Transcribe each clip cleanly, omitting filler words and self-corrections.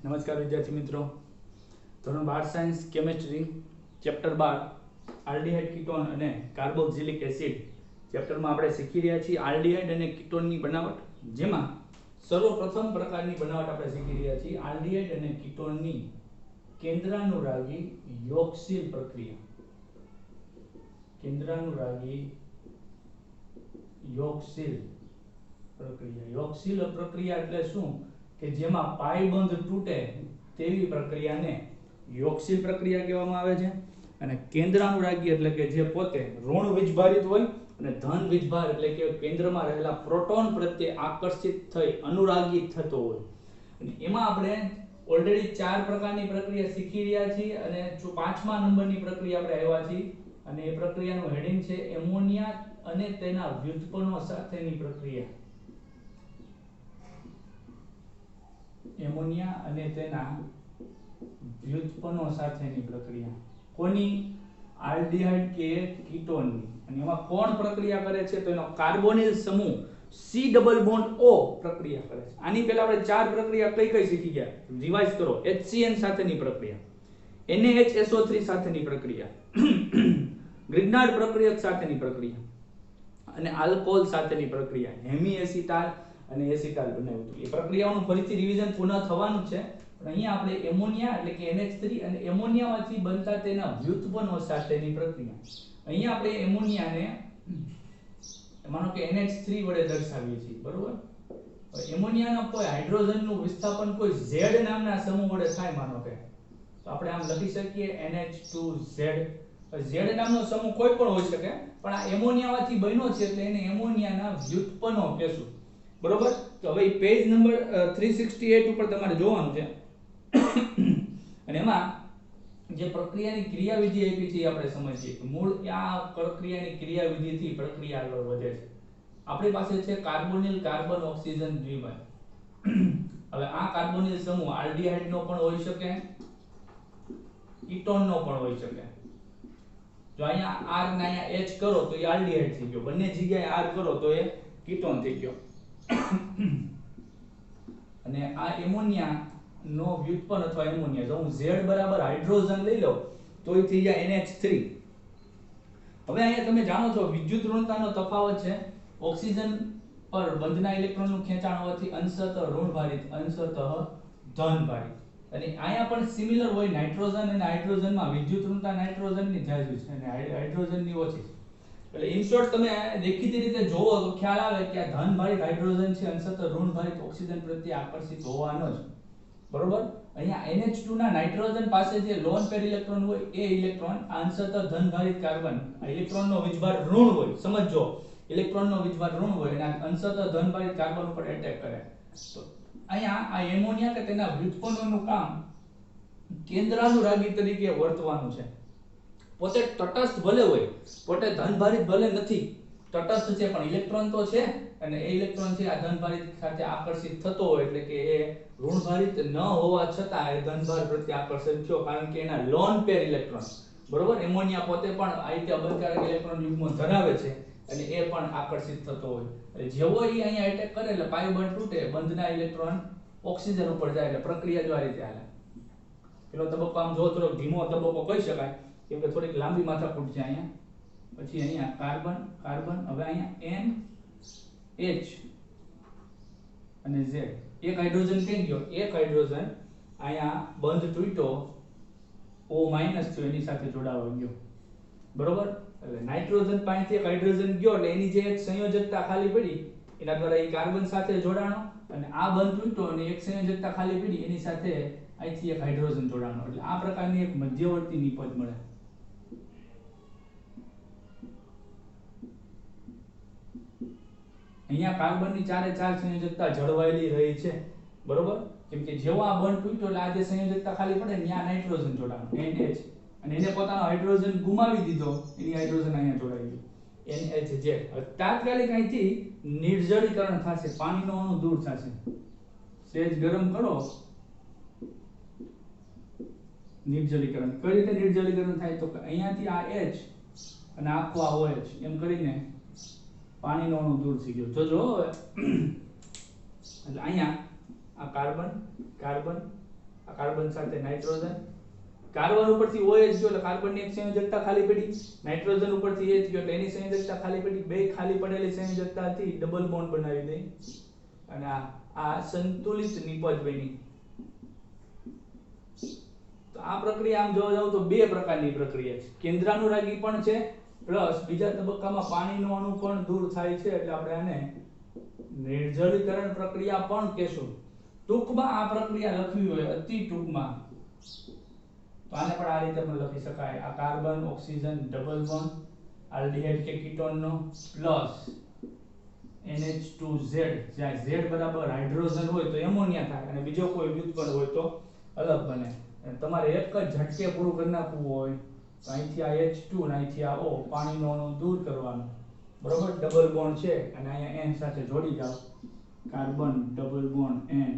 નમસ્કાર વિદ્યાર્થી મિત્રો, ધોરણ 12 science chemistry chapter 12 aldehyde ketone અને કાર્બોક્સિલિક એસિડ ચેપ્ટરમાં આપણે શીખી રહ્યા છીએ આલ્ડીહાઇડ અને કીટોનની બનાવટ, જેમાં સર્વપ્રથમ પ્રકારની બનાવટ આપણે શીખી રહ્યા છીએ આલ્ડીહાઇડ અને કીટોનની કેન્દ્રાનુરાગી યોગશીલ પ્રક્રિયા. કેન્દ્રાનુરાગી યોગશીલ પ્રક્રિયા. યોગશીલ પ્રક્રિયા એટલે શું કે જેમાં પાયબંધ તૂટે તેવી પ્રક્રિયાને યોગશીલ પ્રક્રિયા કહેવામાં આવે છે. અને કેન્દ્રાનુરાગી એટલે કે જે પોતે ઋણ વીજભારિત હોય અને ધન વીજભાર એટલે કે કેન્દ્રમાં રહેલા પ્રોટોન પ્રત્યે આકર્ષિત થઈ અનુરાગી થતો હોય. અને એમાં આપણે ઓલરેડી 4 પ્રકારની પ્રક્રિયા શીખી રહ્યા છીએ અને 5મા નંબરની પ્રક્રિયા આપણે આવ્યા છીએ અને એ પ્રક્રિયાનું હેડિંગ છે એમોનિયા અને તેના વ્યુત્પન્નો સાથેની પ્રક્રિયા. એમોનિયા અને તેના વ્યુત્પન્નો સાથેની પ્રક્રિયા. કોની? આલ્ડીહાઇડ કે કીટોનની. અને એમાં કોણ પ્રક્રિયા કરે છે? તો એનો કાર્બોનિલ સમૂહ C ડબલ બોન્ડ O પ્રક્રિયા કરે છે. આની પહેલા આપણે 4 પ્રક્રિયા કઈ શીખી ગયા? રિવાઇઝ કરો. HCN સાથેની પ્રક્રિયા, NaHSO3 સાથેની પ્રક્રિયા, ગ્રિગ્નાર્ડ પ્રક્રિયક સાથેની પ્રક્રિયા અને આલ્કોહોલ સાથેની પ્રક્રિયા. હેમી એસિટાલ અને એસિટાલ બનાવ્યું હતું. એ પ્રક્રિયાઓનું ફરીથી રિવિઝન પુનઃ થવાનું છે. પણ અહીંયા આપણે એમોનિયા એટલે કે NH3 અને એમોનિયામાંથી બનતા તેના વ્યુત્પન્નો સાથેની પ્રક્રિયા. અહીંયા આપણે એમોનિયાને માનો કે NH3 વડે દર્શાવીએ છીએ, બરોબર? એમોનિયાના કોઈ હાઇડ્રોજનનું વિસ્થાપન કોઈ Z નામના સમૂહ વડે થાય, માનો કે તો આપણે આમ લખી શકીએ NH2Z. Z નામનો સમૂહ કોઈ પણ હોઈ શકે, પણ આ એમોનિયામાંથી બન્યો છે એટલે એને એમોનિયાના વ્યુત્પન્નો કહેશું, બરોબર? તો હવે પેજ નંબર 368 ઉપર તમારે જોવાનું છે. અને એમાં જે પ્રક્રિયાની ક્રિયાવિધિ આપી છે એ આપણે સમજીએ કે મૂળ આ પ્રક્રિયાની ક્રિયાવિધિથી પ્રક્રિયા આગળ વધે છે. આપણી પાસે છે કાર્બોનિલ કાર્બન ઓક્સિજન દ્વિબંધ. હવે આ કાર્બોનિલ સમૂહ આલ્ડીહાઇડ નો પણ હોઈ શકે, કીટોન નો પણ હોઈ શકે. જો અહીંયા R ને અહીંયા H કરો તો એ આલ્ડીહાઇડ થઈ ગયો, બંને જગ્યાએ R કરો તો એ કીટોન થઈ ગયો. અને આ એમોનિયા નો વ્યુત્પન્ન અથવા એમોનિયા, જો હું Z બરાબર હાઇડ્રોજન લઈ લઉં તો એ થઈ જાય NH3. હવે અહીંયા તમે જાણો છો વિદ્યુત ઋણતાનો તફાવત છે. ઓક્સિજન પર બંધના ઇલેક્ટ્રોનનું ખેંચાણ હોવાથી અંશતઃ ઋણભારિત, અંશતઃ ધનભારિત. અને અહીંયા પણ સિમિલર હોય. નાઇટ્રોજન અને હાઇડ્રોજનમાં વિદ્યુત ઋણતા નાઇટ્રોજનની જાજુ છે અને હાઇડ્રોજનની ઓછી છે. એટલે ઇન શોર્ટ તમે દેખીતી રીતે જોવો તો ખ્યાલ આવે કે આ ધનભારિત હાઇડ્રોજન છે અંશતઃ ઋણભારિત ઓક્સિજન પ્રત્યે આકર્ષિત હોવાનો જ, બરોબર? અહીંયા NH2 ના નાઇટ્રોજન પાસે જે લોન પેર ઇલેક્ટ્રોન હોય એ ઇલેક્ટ્રોન અંશતઃ ધનભારિત કાર્બન, આ ઇલેક્ટ્રોનનો વીજભાર ઋણ હોય, સમજો, ઇલેક્ટ્રોનનો વીજભાર ઋણ હોય અને અંશતઃ ધનભારિત કાર્બન ઉપર એટેક કરે. તો અહીંયા આ એમોનિયા કે તેના વ્યુત્પન્નોનું કામ કેન્દ્રાનુરાગી તરીકે વર્તવાનું છે. પોતે તટસ્થ ભલે હોય, પોતે ધનભારિત ભલે નથી, તટસ્થ છે પણ ઇલેક્ટ્રોન તો છે અને એ ઇલેક્ટ્રોન છે આ ધનભારિત સાથે આકર્ષિત થતો હોય એટલે કે એ ઋણભારિત ન હોવા છતાં એ ધનભાર પ્રત્યે આકર્ષિત થયો, કારણ કે એના લોન પેર ઇલેક્ટ્રોન, બરોબર? એમોનિયા પોતે પણ આઈત્ય અબંધકારક ઇલેક્ટ્રોન યુગ્મ ધરાવે છે અને એ પણ આકર્ષિત થતો હોય. એટલે જેવો એ અહીંયા એટેક કરે એટલે પાયબંધ તૂટે, બંધના ઇલેક્ટ્રોન ઓક્સિજન ઉપર જાય એટલે પ્રક્રિયા જો આ રીતે હાલે. પેલો તબક્કો આમ જો થોડો ધીમો તબક્કો કહી શકાય કેમ કે થોડીક લાંબી માથાકૂટ છે અહીંયા. પછી અહીંયા કાર્બન કાર્બન, હવે અહીંયા NH અને Z. એક હાઇડ્રોજન ક્યાં ગયો? એક હાઇડ્રોજન અહીંયા બંધ તૂટ્યો, O- થયો, એની સાથે જોડાવા ગયો, બરોબર? એટલે નાઇટ્રોજન પાસેથી એક હાઇડ્રોજન ગયો એટલે એની જે એક સંયોજકતા ખાલી પડી એના દ્વારા એ કાર્બન સાથે જોડાણો અને આ બંધ તૂટ્યો અને એક સંયોજકતા ખાલી પડી એની સાથે અહીંથી એક હાઇડ્રોજન જોડાણો. એટલે આ પ્રકારની એક મધ્યવર્તી નિપજ મળે. અહીંયા કાર્બનની 4 સંયોજકતા જળવાયેલી રહી છે, બરોબર? કેમ કે જેવો આ બંધ તૂટ્યો એટલે આ જે સંયોજકતા ખાલી પડે ત્યાં નાઇટ્રોજન જોડાણો NH અને એને પોતાનો હાઇડ્રોજન ગુમાવી દીધો, એની હાઇડ્રોજન અહીંયા જોડાઈ ગયો NHZ. તાત્કાલિક અહીંથી નિર્જલીકરણ થશે, પાણીનો અણુ દૂર થશે. સેજ ગરમ કરો, નિર્જલીકરણ. કઈ રીતે નિર્જલીકરણ થાય? તો અહીંયાથી આ H અને આખો આ OH એમ કરીને પાણીનો અણુ દૂર થઈ ગયો. જોજો એટલે અહીંયા આ કાર્બન કાર્બન આ કાર્બન સાથે નાઇટ્રોજન, કાર્બન ઉપરથી OH ગયો એટલે કાર્બનની એક સંયોજકતા ખાલી પડી, નાઇટ્રોજન ઉપરથી H ગયો એટલે એની સંયોજકતા ખાલી પડી, બે ખાલી પડેલી સંયોજકતાથી ડબલ બોન્ડ બનાવી દે અને આ સંતુલિત નિપજ બની. તો આ પ્રક્રિયા આમ જોવા જાવ તો બે પ્રકારની પ્રક્રિયા છે, કેન્દ્રાનુરાગી પણ છે પ્લસ બીજા તબક્કામાં પાણીનો અણુ પણ દૂર થાય છે એટલે આપણે આને નિર્જલીકરણ પ્રક્રિયા પણ કહેશું. ટૂંકમાં આ પ્રક્રિયા લખવી હોય અતિ ટૂંકમાં તો આને પણ આ રીતે પણ લખી શકાય. આ carbon oxygen double bond aldehyde કે કીટોનનો પ્લસ NH2Z, જ્યાં Z બરાબર હાઇડ્રોજન હોય તો એમોનિયા થાય અને બીજો કોઈ વ્યુત્પન્ન હોય તો અલગ બને. અને તમારે એક જ ઝટકે પૂરું કરી નાખવું હોય તો અહીંથી આ H2 અને અહીંથી આ O પાણીનો અણુ દૂર કરવાનો, બરોબર. ડબલ બોન્ડ છે અને અહીંયા N સાથે જોડી જાવ, carbon double bond N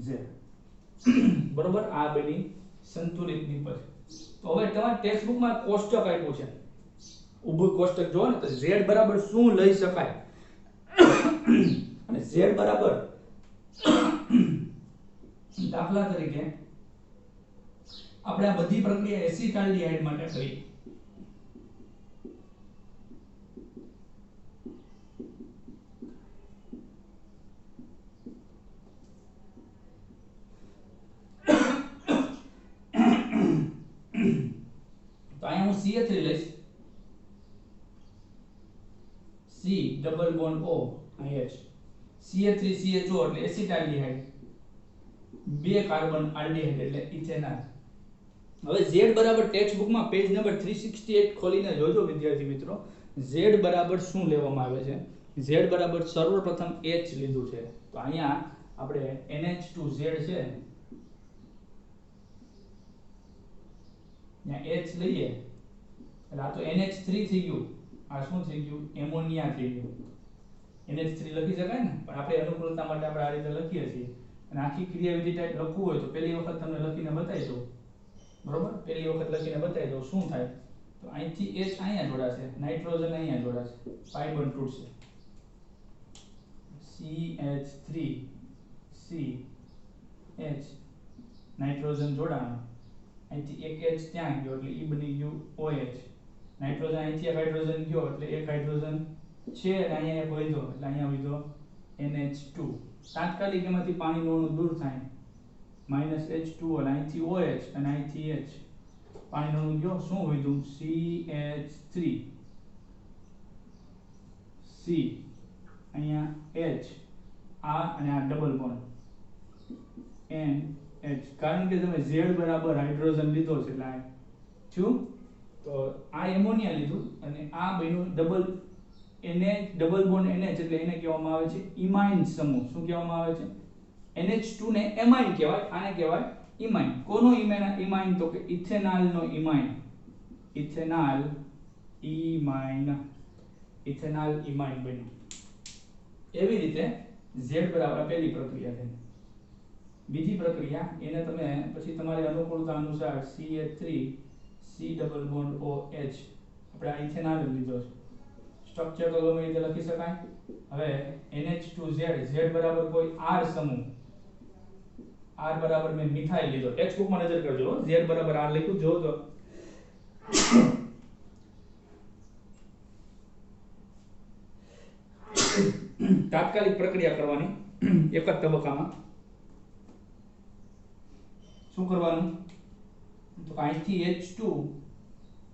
Z, બરોબર. આ બની સંતુલિત નિપજ. તો હવે તમારા ટેક્સ્ટ બુકમાં કોષ્ટક આપ્યું છે, ઊભું કોષ્ટક જો ને તો Z બરાબર શું લઈ શકાય અને Z બરાબર દાખલા તરીકે આપણે આ બધી પ્રક્રિયા એસિટાલ્ડિહાઇડ માટે કરી. તો અહીંયા હું CH3 લઈશ, C double bond O H, CH3CHO એટલે એસિટાલ્ડિહાઇડ, બે કાર્બન આલ્ડિહાઇડ એટલે ઇથેનોલ. હવે Z બરાબર ટેક્સ્ટ બુકમાં પેજ નંબર 368 ખોલીને જોજો વિદ્યાર્થી મિત્રો, Z બરાબર શું લેવામાં આવે છે. Z બરાબર સર્વપ્રથમ H લીધું છે તો અહીંયા આપણે NH2Z છે, ત્યાં H લઈએ એટલે આ તો NH3 થઈ ગયું, આ શું થઈ ગયું એમોનિયા થઈ ગયું. NH3 લખી શકાય ને, પણ આપણે અનુકૂળતા માટે આપણે આ રીતે લખીએ છીએ. અને આખી ક્રિયાવિધિ ટાઈપ લખવું હોય તો પહેલી વખત તમને લખીને બતાવી દઉં, બરોબર. પહેલી વખત લખીને બતાવી દઉં શું થાય. તો અહીંથી H અહીંયા જોડાશે, નાઇટ્રોજન અહીંયા જોડાશે, પાઈ બોન્ડ તૂટશે, CH3 CH નાઇટ્રોજન જોડાણ, અહીંથી એક H ત્યાં ગયો એટલે ઈ બની ગયું OH, નાઇટ્રોજન અહીંથી એક હાઇડ્રોજન ગયો એટલે એક હાઇડ્રોજન છે અને અહીંયા એક વધ્યો એટલે અહીંયા વધ્યો NH2. તાત્કાલિક એમાંથી પાણીનો અણુ દૂર થાય, -H2O અને અહીંથી OH અને અહીંથી H, પાણીનો અણુ ગયો, શું વધ્યું CH3 C, અહીંયા H, આ અને આ ડબલ બોન્ડ NH, કારણ કે તમે Z બરાબર હાઇડ્રોજન લીધો છે એટલે આ શું, તો આ એમોનિયા લીધું અને આ બન્યું double NH double bond NH એટલે એને કહેવામાં આવે છે ઇમાઇન સમૂહ. શું કહેવામાં આવે છે? NH2 ને એમાઇન કહેવાય, આને કહેવાય ઇમાઇન. કોનો ઇમાઇન? તો કે ઇથેનોલનો ઇમાઇન, ઇથેનોલ ઇમાઇન, ઇથેનોલ ઇમાઇન બન્યું. એવી રીતે Z બરાબર પહેલી પ્રક્રિયા થઈ. બીજી પ્રક્રિયા એને તમે પછી તમારી અનુકૂળતા અનુસાર CH3 C double bond OH, આપણે આ ઇથેનોલ લીધો છે, સ્ટ્રક્ચર તો ગમે રીતે લખી શકાય. હવે NH2Z, Z બરાબર કોઈ R સમૂહ, R બરાબર મેં મિથાઇલ લીધો, ટેક્સ્ટ બુકમાં નજર કરજો, Z બરાબર R લખ્યું જો તો તાત્કાલિક પ્રક્રિયા કરવાની એક જ તબક્કામાં. શું કરવાનું? તો અહીંથી H2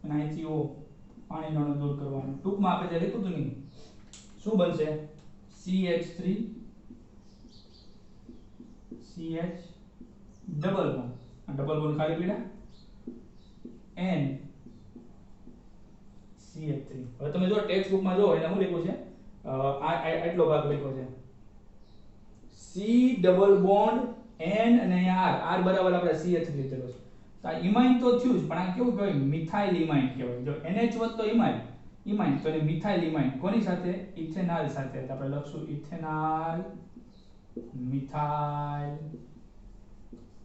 અને અહીંથી O પાણીનો અણુ દૂર કરવાનો. ટૂંકમાં આપણે જે લખ્યું હતું ને શું બનશે? CH3 CH ડબલ બોન્ડ, આ ડબલ બોન્ડ ખાલી પડ્યા, N CH3. હવે તમે જો ટેક્સ્ટ બુકમાં જો એને શું લખ્યું છે, આટલો ભાગ લખ્યો છે C ડબલ બોન્ડ N અને R, R બરાબર આપણે CH લીધેલો છે. તો આ ઇમાઇન તો થયું જ, પણ આ કેવું કહેવાય? મિથાઇલ ઇમાઇન કહેવાય. જો NH વત્તો તો ઇમાઇન, તો એને મિથાઇલ ઇમાઇન કોની સાથે? ઇથેનોલ સાથે. તો આપણે લખશું ethanol methyl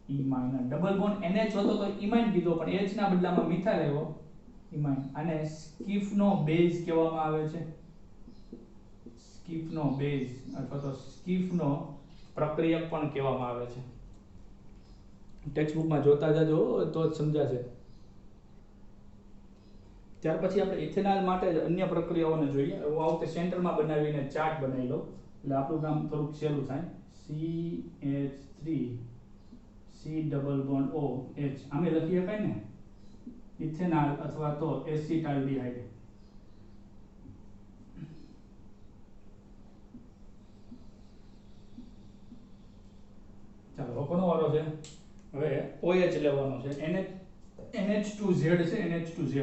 imine. Double bond NH હતો તો ઇમાઇન કીધો, પણ H ના બદલામાં મિથાઇલ આવ્યો, ઇમાઇન. આને સ્કિફનો બેઝ કહેવામાં આવે છે, સ્કિફનો બેઝ અથવા તો સ્કિફનો પ્રક્રિયક પણ કહેવામાં આવે છે. ટેક્સ્ટ બુકમાં જોતા જજો તો જ સમજાશે. ત્યાર પછી આપણે ઇથેનોલ માટે અન્ય પ્રક્રિયાઓને જોઈએ. હું આ વખતે સેન્ટરમાં બનાવીને ચાર્ટ બનાવી લો એટલે આપણું કામ થોડુંક સહેલું થાય. CH3 C double bond O H આમે લખી શકાય ને ઇથેનોલ અથવા તો એસિટાલ્ડિહાઇડ. ચાલો કોનો વારો છે? હવે OH લેવાનો છે. NH2Z છે, NH2Z.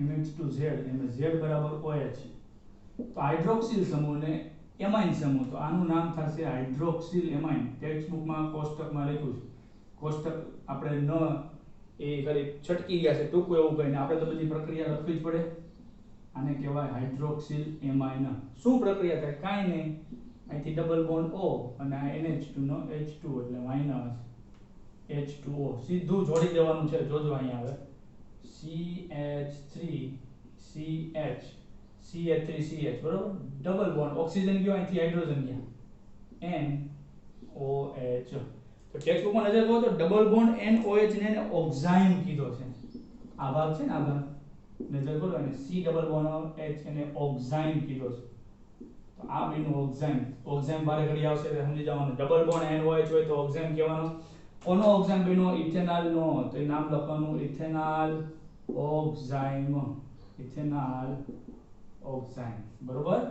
NH2Z એમાં Z બરાબર OH. તો હાઇડ્રોક્સિલ સમૂહને એમાઇન સમૂહ, તો આનું નામ થશે હાઇડ્રોક્સિલ એમાઇન. ટેક્સ્ટ બુકમાં કોષ્ટકમાં લખ્યું છે. કોષ્ટક આપણે ન એ ખાલી છટકી ગયા છે ટૂંકું એવું કહીને, આપણે તો બધી પ્રક્રિયા લખવી જ પડે. આને કહેવાય હાઇડ્રોક્સિલ એમાઇન. શું પ્રક્રિયા થાય? કાંઈ નહીં, અહીંથી ડબલ બોન્ડ O અને આ NH2 નો H2 એટલે માઈનસ H2O સીધું જોડી દેવાનું છે. જોજો અહીંયા આવે CH3CH CH3CH બરોબર. ડબલ બોન્ડ ઓક્સિજન ગયો, અહીંથી હાઇડ્રોજન ગયા NOH. તો ટેક્સ્ટ બુકમાં નજર કરો તો ડબલ બોન્ડ NOH ને ઓક્ઝાઇમ કીધો છે. આ ભાગ છે ને, આ ભાગ નજર કરો અને C ડબલ બોન્ડ H એને ઓક્ઝાઇમ કીધો છે. તો આ બેનું ઓક્ઝાઇમ. ઓક્ઝાઇમ બારે ઘડી આવશે એટલે સમજી જવાનું. ડબલ બોન્ડ NOH હોય તો ઓક્ઝાઇમ કહેવાનો. કોનો ઓક્ઝાઇમ બેનો? ઇથેનોલ નો. તો એ નામ લખવાનું ઇથેનોલ ઓક્ઝાઇમ. ઇથેનોલ ઓક્ઝાઇમ બરોબર.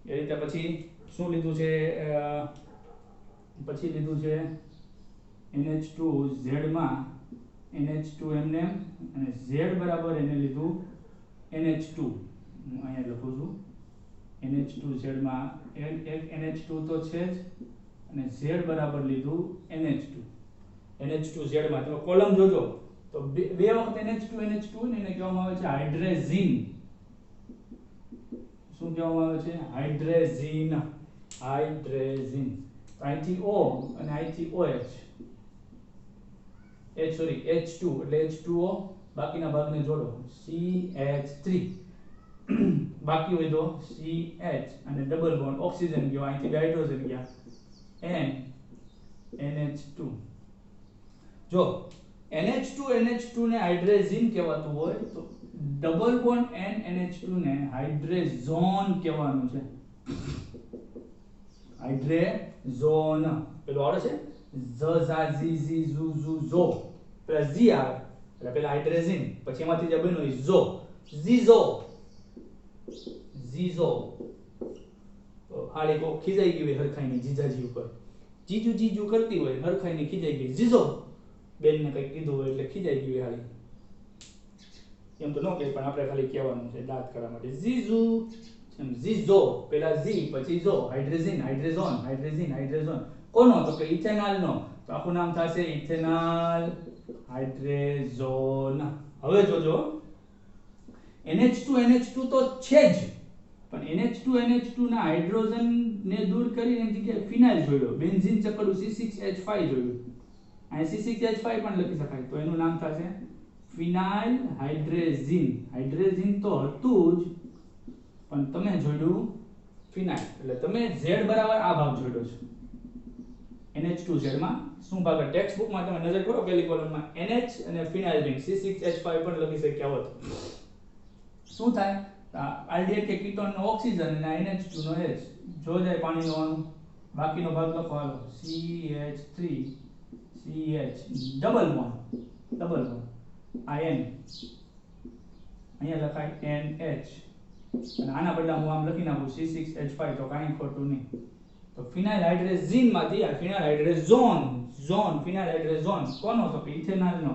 એ રીતે પછી શું લીધું છે? પછી લીધું છે NH2Z માં NH2 એમને અને Z બરાબર એને લીધું NH2. હું અહીંયા લખું છું NH2Z માં એક NH2 તો છે જ અને Z બરાબર લીધું NH2. NH2Z માં તમે કોલમ જોજો તો બે વખત NH2 ને એને કહેવામાં આવે છે હાઇડ્રેઝિન. શું કહેવામાં આવે છે? હાઇડ્રેઝિન. હાઇડ્રેઝિન. અહીંથી O અને અહીંથી OH H2 એટલે H2O બાકીના ભાગને જોડો CH3 બાકી હોય તો CH અને ડબલ બોન્ડ ઓક્સિજન ગયો, અહીંથી બે હાઇડ્રોજન ગયા NH2. જો NH2 ને હાઇડ્રેઝિન કહેવાતું હોય તો ડબલ બોન્ડ NH2 ને હાઇડ્રેઝોન કહેવાનું છે. હાઇડ્રેઝોન પેલું આવડે છે Z ઝા ઝી ઝી ઝુ ઝુ ઝો. પેલા Z આવે એટલે પેલા હાઇડ્રેઝિન, પછી એમાંથી જે બન્યું એ ઝો ઝીઝો ઝીઝો. તો હાલી કો ખીજાઈ ગઈ હોય હરખાઈની જીજાજી ઉપર, જીજુ કરતી હોય હરખાઈની ખીજાઈ ગઈ ઝીઝો. બેનને કંઈક કીધું હોય એટલે ખીજાઈ ગઈ હોય હાલી. એમ તો ન કહે પણ આપણે ખાલી કહેવાનું છે દાંત કરવા માટે ઝીઝુ. એમ ઝીઝો પેલા Z પછી ઝો. હાઇડ્રેઝિન હાઇડ્રેઝોન હાઇડ્રેઝિન હાઇડ્રેઝોન. કોનો? તો કે ઇથેનોલ નો. તો આખું નામ થશે ઇથેનોલ હાઇડ્રેઝોન. હવે જોજો NH2 તો છે જ, પણ NH2 ના હાઇડ્રોજન ને દૂર કરીને એની જગ્યાએ ફિનાઇલ જોડ્યો. બેન્ઝીન ચકડું C6H5 જોડ્યું. અહીં C6H5 પણ લખી શકાય. તો એનું નામ થશે ફિનાઇલ હાઇડ્રેઝિન. હાઇડ્રેઝિન તો હતું જ પણ તમે જોડ્યું ફિનાઇલ એટલે તમે Z બરાબર આ ભાગ જોડ્યો છે NH2Z માં. શું ભાગ? ટેક્સ્ટ બુકમાં તમે નજર કરો પહેલી કોલમમાં NH અને ફિનાઇલ રિંગ C6H5 પણ લખી શક્યા હોત. શું થાય? આલ્ડિહાઇડ કે કીટોન નો ઓક્સિજન અને NH2 નો H જો જાય પાણીનો અણુ, બાકીનો ભાગ લખો હાલો CH3 CH ડબલ બોન્ડ આ N અહીંયા લખાય NH અને આના બદલે હું આમ લખી નાખું C6H5 તો કાંઈ ખોટું નહીં. તો ફિનાઇલ હાઇડ્રેઝિન માંથી આ ફિનાઇલ હાઇડ્રેઝોન ફિનાઇલ હાઇડ્રેઝોન કોનો? તો કે ઇથેનોલ નો.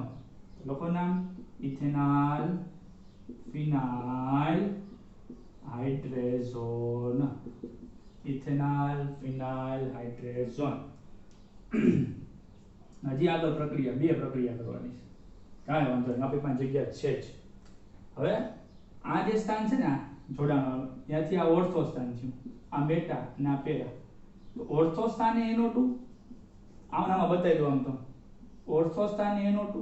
લખો નામ ઇથેનોલ ફિનાઇલ હાઇડ્રેઝોન. ઇથેનોલ ફિનાઇલ હાઇડ્રેઝોન. હજી આગળ પ્રક્રિયા બે પ્રક્રિયા કરવાની છે. કાંઈ વાંધો નહીં, આપણી પાસે જગ્યા છે જ. હવે આ જે સ્થાન છે ને જોડાણ ત્યાંથી આ ઓર્થો સ્થાન છે, આ બેટા અને આ પેરા. તો ઓર્થો સ્થાને NO2 આમાં બતાવી દો. આમ તો ઓર્થો સ્થાને NO2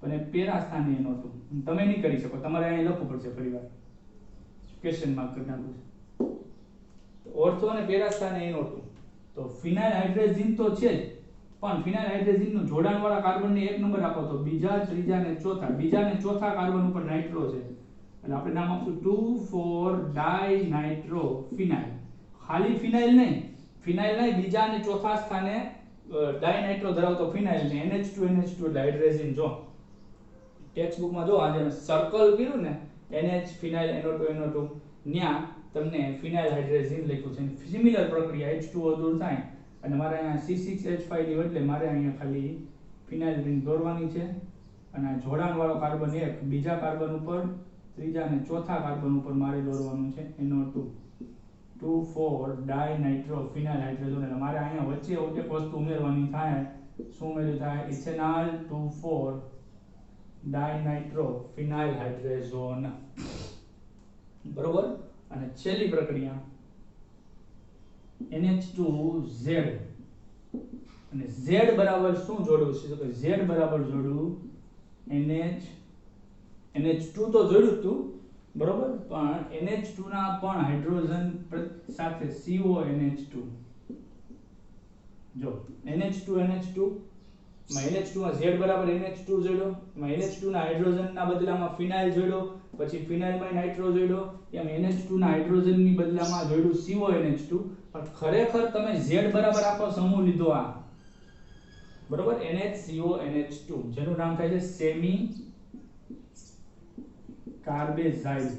અને પેરા સ્થાને NO2. તમે નહીં કરી શકો, તમારે અહીં લખવું પડશે ફરીવાર. ક્વેશ્ચન માર્ક કરી નાખું છું. ઓર્થો અને પેરા સ્થાને NO2 તો ફિનાઇલ હાઇડ્રોજન તો છે જ પણ ફિનાઇલ હાઇડ્રોજન નું જોડાણ વાળા કાર્બનને એક નંબર આપો તો બીજા ત્રીજા ને ચોથા કાર્બન ઉપર નાઇટ્રો છે એટલે આપણે નામ આપશું 2,4 ડાઇનાઇટ્રો ફિનાઇલ ખાલી ફિનાઇલ નહીં બીજા અને ચોથા સ્થાને ડાઇનાઇટ્રો ધરાવતો ફિનાઇલ ને NH2 એટલે હાઇડ્રોજન જો ટેક્સ્ટ બુક માં જો આજે સર્કલ કર્યું ને NH ફિનાઇલ NO2 ન્યા તમને ફિનાઇલ હાઇડ્રોજન લખ્યું છે સિમિલર પ્રક્રિયા H2O દૂર થાય અને મારે અહીંયા C6H5 ની બદલે મારે અહીંયા ખાલી ફિનાઇલ રિંગ દોરવાની છે અને આ જોડાણ વાળો કાર્બન એક બીજા કાર્બન ઉપર ત્રીજા અને ચોથા કાર્બન ઉપર મારે દોરવાનું છે NO2 2,4 ડાઇનાઇટ્રો ફિનાઇલ હાઇડ્રોજન એટલે મારે અહીંયા વચ્ચે એક વસ્તુ ઉમેરવાની થાય શું ઉમેરવી થાય ઇથેનોલ 2,4 ડાઇનાઇટ્રો ફિનાઇલ હાઇડ્રોજન બરોબર અને છેલ્લી પ્રક્રિયા NH2Z અને Z બરાબર શું જોડવું છે તો કે Z બરાબર જોડવું NH2 તો જોડ્યું તું બરોબર પણ NH2 ના પણ હાઇડ્રોજન સાથે CO NH2 જો NH2 માં NH2 માં Z બરાબર NH2 જોડ્યો માં NH2 ના હાઇડ્રોજન ના બદલામાં ફિનાઇલ જોડ્યો પછી ફિનાઇલ માં નાઇટ્રો જોડ્યો એમ NH2 ના હાઇડ્રોજન ની બદલામાં જોડ્યું CO NH2 પણ ખરેખર તમે Z બરાબર આખો સમૂહ લીધો આ બરોબર NHCO NH2 જેનું નામ થાય છે સેમી કાર્બેઝાઇડ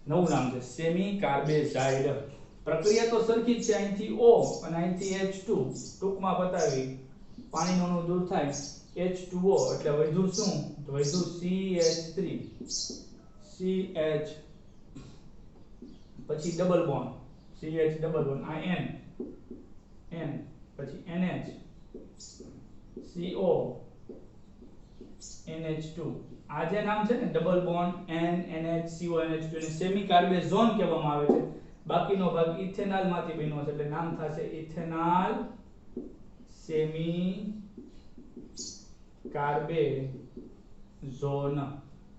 નવું નામ છે સેમી કાર્બેઝાઇડ પ્રક્રિયા તો સરખી જ છે અહીંથી O અને અહીંથી H2 ટૂંકમાં બતાવી પાણીનો અણુ દૂર થાય H2O એટલે વધ્યું શું તો વધ્યું CH3 CH પછી double bond CH double bond આ N પછી NH CO NH2 આ જે નામ છે ને double bond NH CO NH2 ને સેમી કાર્બેઝોન કહેવામાં આવે છે બાકીનો ભાગ ઇથેનોલ માંથી બન્યો છે એટલે નામ થશે ઇથેનોલ સેમી કાર્બેઝોન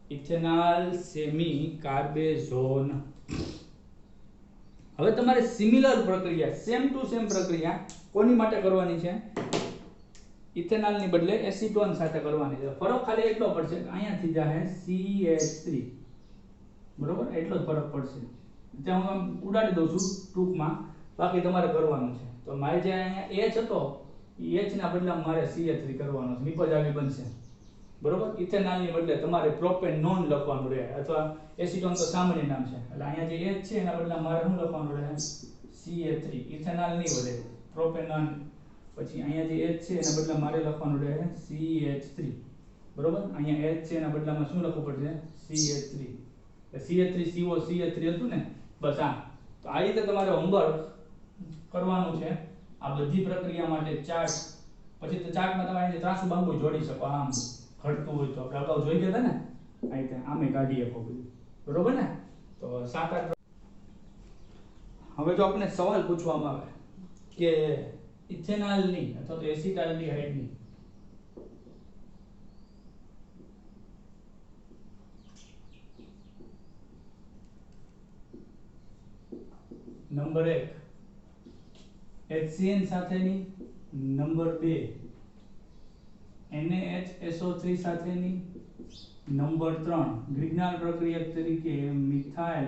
ઇથેનોલ સેમી કાર્બેઝોન હવે તમારે સિમિલર પ્રક્રિયા સેમ ટુ સેમ પ્રક્રિયા કોની માટે કરવાની છે ઇથેનોલ ની બદલે એસીટોન સાથે કરવાની છે ફરક ખાલી એટલો પડશે કે અહીંયાથી જાહે CH3 બરોબર એટલો જ ફરક પડશે ત્યાં હું ઉડાડી દઉં છું ટૂંકમાં બાકી તમારે કરવાનું છે તો મારે જે અહીંયા H હતો એ H ના બદલામાં મારે CH3 કરવાનો છે નિપજ આવી બનશે બરોબર ઇથેનોલ ની બદલે તમારે પ્રોપેનોન લખવાનું રહે અથવા એસીટોન તો સામાન્ય નામ છે એટલે અહીંયા જે H છે એના બદલામાં મારે શું લખવાનું રહે CH3 ઇથેનોલ નહીં બદલે પ્રોપેનોન પછી અહીંયા જે H છે એના બદલામાં મારે લખવાનું રહે CH3 બરોબર અહીંયા H છે એના બદલામાં શું લખવું પડશે CH3 CH3 CO CH3 હતું ને બસ આ તો આ રીતે તમારે હોમવર્ક કરવાનું છે આ બધી પ્રક્રિયા માટે ચાર્ટ પછી તો ચાર્ટમાં તમે અહીં ત્રાસુ બાંબુ જોડી શકો આમ ઘટતું હોય તો આપણે અગાઉ જોઈ ગયા હતા ને આ રીતે આમે કાઢી શકો બધું બરોબર ને તો 7-8 હવે જો આપણે સવાલ પૂછવામાં આવે કે ઇથેનોલ ની અથવા તો એસિટાલ્ડીહાઇડ ની નંબર 1 HCN સાથેની નંબર 2 NaHSO3 સાથેની નંબર 3 ગ્રિગ્નાલ પ્રક્રિયક તરીકે મિથાઇલ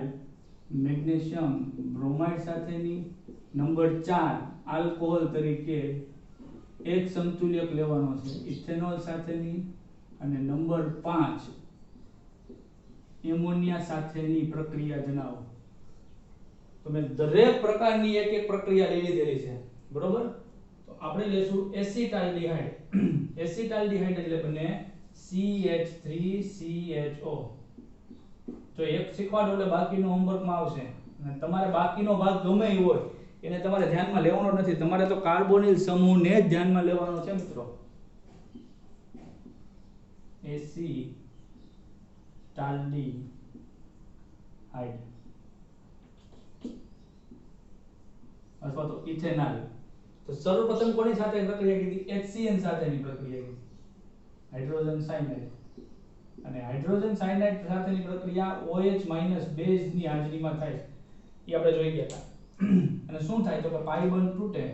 મેગ્નેશિયમ બ્રોમાઇડ સાથેની નંબર 4 આલ્કોહોલ તરીકે એક સમતુલ્યક લેવાનો છે ઇથેનોલ સાથેની અને નંબર 5 એમોનિયા સાથેની પ્રક્રિયા જણાવો તો મેં દરેક પ્રકારની એક એક પ્રક્રિયા લઈ લીધેલી છે બરોબર તો આપણે લેશું એસિટાલ્ડીહાઇડ એટલે બને CH3CHO તો એક શીખવાડો એટલે બાકીનો હોમવર્કમાં આવશે અને તમારે બાકીનો ભાગ ગમે એ હોય એને તમારે ધ્યાનમાં લેવાનો નથી તમારે તો કાર્બોનિલ સમૂહને જ ધ્યાનમાં લેવાનો છે મિત્રો એસિટાલ્ડીહાઇડ અથવા તો ઇથેનોલ તો સર્વપ્રથમ કોની સાથે પ્રક્રિયા કીધી HCN સાથેની પ્રક્રિયા કીધી હાઇડ્રોજન સાયનાઇડ અને હાઇડ્રોજન સાયનાઇડ સાથેની પ્રક્રિયા OH- બેઝ ની હાજરીમાં થાય એ આપણે જોઈ ગયા હતા. અને શું થાય તો કે પાઈ બોન્ડ તૂટે,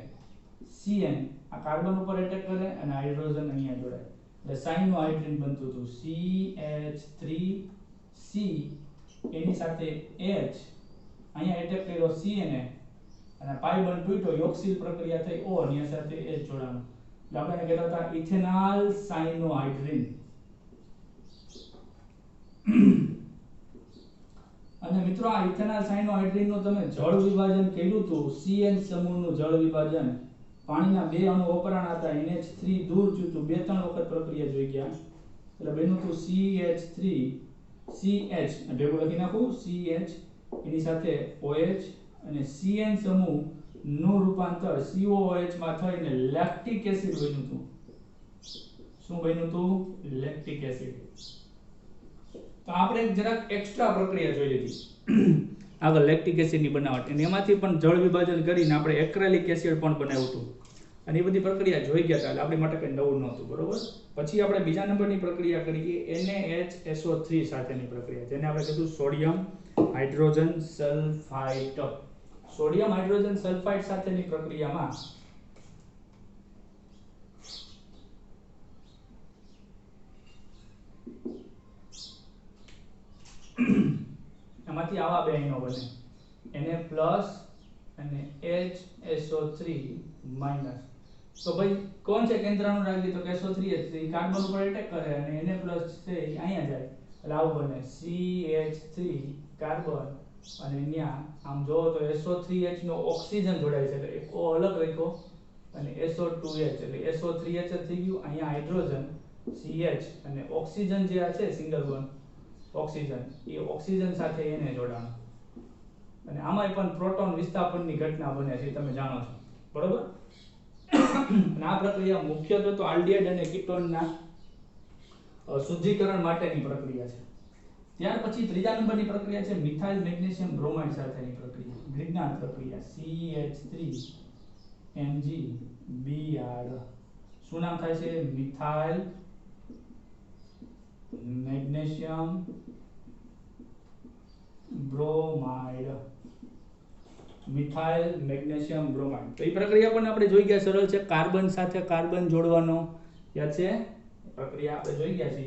Cn આ કાર્બન ઉપર એટેક કરે અને હાઇડ્રોજન અહીંયા જોડાય, એટલે સાયનોહાઇડ્રિન બનતું હતું CH3C, એની સાથે H અહીંયા એટેક કર્યો Cn અને પાઈ બોન્ડ તૂટ્યો, યોક્સિલ પ્રક્રિયા થઈ O અને એની સાથે H જોડાણું, એટલે આપણે એને કહેતા હતા ઇથેનોલ સાયનોહાઇડ્રિન. અને મિત્રો આ ઇથેનોલ સાયનોહાઇડ્રિન નું તમે જળ વિભાજન કર્યું હતું, Cn સમૂહનું જળ વિભાજન, પાણીના બે અણુ વપરાણા હતા, NH3 દૂર થયું હતું, બે ત્રણ વખત પ્રક્રિયા જોઈ ગયા, એટલે બન્યું હતું CH3 CH ભેગું લખી નાખું CH, એની સાથે OH અને Cn સમૂહ નું રૂપાંતર COOH માં થઈને લેક્ટિક એસિડ બન્યું હતું. શું બન્યું હતું? Lactic acid. તો આપણે જરાક એક્સ્ટ્રા પ્રક્રિયા જોઈ લીધી આગળ લેક્ટિક એસિડ ની બનાવટ, અને એમાંથી પણ જળ વિભાજન કરીને આપણે એક્રેલિક એસિડ પણ બનાવ્યું હતું, અને એ બધી પ્રક્રિયા જોઈ ગયા હતા, એટલે આપણી માટે કંઈ નવું નહોતું. બરોબર. પછી આપણે બીજા નંબરની પ્રક્રિયા કરી NaHSO3 સાથેની પ્રક્રિયા, જેને આપણે કીધું sodium hydrogen sulphide. Sodium hydrogen sulphide સાથેની પ્રક્રિયામાં આમાંથી આવા બે આયનો બને, Na+ અને HSO3-. તો ભાઈ કોણ છે કેન્દ્રાણુ રાખી, તો કે SO3H કાર્બન ઉપર એટેક કરે અને Na+ છે એ અહીંયા જાય, એટલે આવું બને CH3 કાર્બન, અને અહીંયા આમ જોવો તો SO3H નો ઓક્સિજન જોડાય છે, એટલે એક O અલગ રાખ્યો અને SO2H, એટલે SO3H જ થઈ ગયું, અહીંયા હાઇડ્રોજન CH અને ઓક્સિજન જે આ છે સિંગલ બોન્ડ ઓક્સિજન, એ ઓક્સિજન સાથે એને જોડાણું, અને આમાંય પણ પ્રોટોન વિસ્થાપનની ઘટના બને છે, તમે જાણો છો. બરોબર. અને આ પ્રક્રિયા મુખ્યત્વે તો આલ્ડિહાઇડ અને કીટોનના શુદ્ધિકરણ માટેની પ્રક્રિયા છે. ત્યાર પછી ત્રીજા નંબરની પ્રક્રિયા છે મિથાઇલ મેગ્નેશિયમ બ્રોમાઇડ સાથેની પ્રક્રિયા, ગ્રિગ્નાર્ડ પ્રક્રિયા, CH3Mg Br. શું નામ થાય છે? Methyl magnesium bromide. Methyl magnesium bromide. તો એ પ્રક્રિયા પણ આપણે જોઈ ગયા, સરળ છે, કાર્બન સાથે કાર્બન જોડવાનો, યાદ છે પ્રક્રિયા આપણે જોઈ ગયા છે,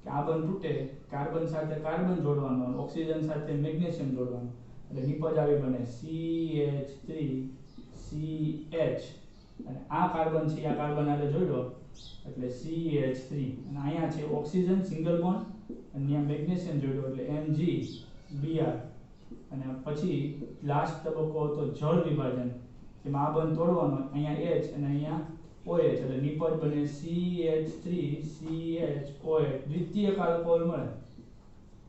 કાર્બન તૂટે, કાર્બન સાથે કાર્બન જોડવાનો, ઓક્સિજન સાથે મેગ્નેશિયમ જોડવાનો, એટલે નિપજ આવી બને CH3CH, અને આ કાર્બન છે આ કાર્બન આને જોડ્યો એટલે CH3, અને અહીંયા છે ઓક્સિજન સિંગલ બોન્ડ અને અહીંયા મેગ્નેશિયમ જોડ્યો એટલે Mg Br. અને પછી લાસ્ટ તબક્કો હતો જળ વિભાજન, જેમાં આ બંધ તોડવાનો, અહીંયા H અને અહીંયા OH, એટલે નિપજ બને CH3CHOH. દ્વિતીયક આલ્કોહોલ મળે.